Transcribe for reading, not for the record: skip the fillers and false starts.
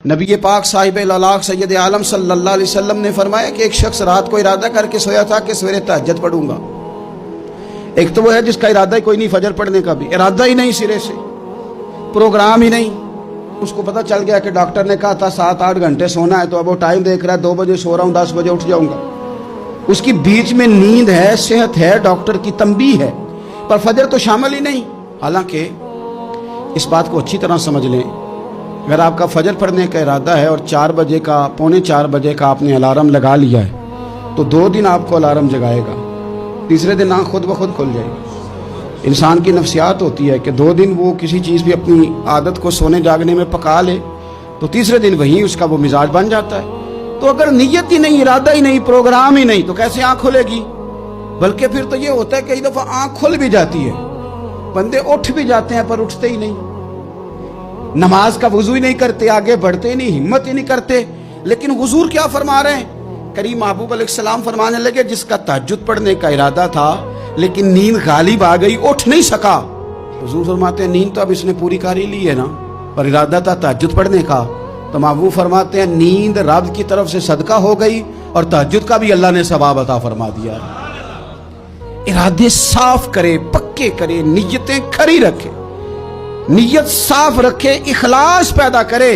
نبی پاک صاحب الاخلاق سید عالم صلی اللہ علیہ وسلم نے فرمایا کہ ایک شخص رات کو ارادہ کر کے سویا تھا کہ سویرے تہجد پڑھوں گا۔ ایک تو وہ ہے جس کا ارادہ ہی کوئی نہیں، فجر پڑھنے کا بھی ارادہ ہی نہیں، سرے سے پروگرام ہی نہیں۔ اس کو پتہ چل گیا کہ ڈاکٹر نے کہا تھا 7-8 گھنٹے سونا ہے، تو اب وہ ٹائم دیکھ رہا ہے 2 بجے سو رہا ہوں، 10 بجے اٹھ جاؤں گا۔ اس کی بیچ میں نیند ہے، صحت ہے، ڈاکٹر کی تنبیہ ہے، پر فجر تو شامل ہی نہیں۔ حالانکہ اس بات کو اچھی طرح سمجھ لیں، اگر آپ کا فجر پڑھنے کا ارادہ ہے اور 4 بجے کا 3:45 بجے کا آپ نے الارم لگا لیا ہے، تو 2 دن آپ کو الارم جگائے گا، تیسرے دن آنکھ خود بخود کھل جائے گی۔ انسان کی نفسیات ہوتی ہے کہ 2 دن وہ کسی چیز بھی اپنی عادت کو سونے جاگنے میں پکا لے تو تیسرے دن وہیں اس کا وہ مزاج بن جاتا ہے۔ تو اگر نیت ہی نہیں، ارادہ ہی نہیں، پروگرام ہی نہیں، تو کیسے آنکھ کھلے گی؟ بلکہ پھر تو یہ ہوتا ہے کہ کئی دفعہ آنکھ کھل بھی جاتی ہے، بندے اٹھ بھی جاتے ہیں پر اٹھتے ہی نہیں، نماز کا وضو ہی نہیں کرتے، آگے بڑھتے ہی نہیں، ہمت ہی نہیں کرتے۔ لیکن حضور کیا فرما رہے ہیں؟ کریم محبوب علیہ السلام فرمانے لگے جس کا تہجد پڑھنے کا ارادہ تھا لیکن نیند غالب آ گئی، اٹھ نہیں سکا۔ حضور فرماتے ہیں نیند تو اب اس نے پوری کر ہی لی ہے نا، پر ارادہ تھا تہجد پڑھنے کا۔ تو محبوب فرماتے ہیں نیند رب کی طرف سے صدقہ ہو گئی اور تہجد کا بھی اللہ نے ثواب عطا فرما دیا۔ ارادے صاف کرے، پکے کرے، نیتیں کھری رکھے، نیت صاف رکھے، اخلاص پیدا کرے۔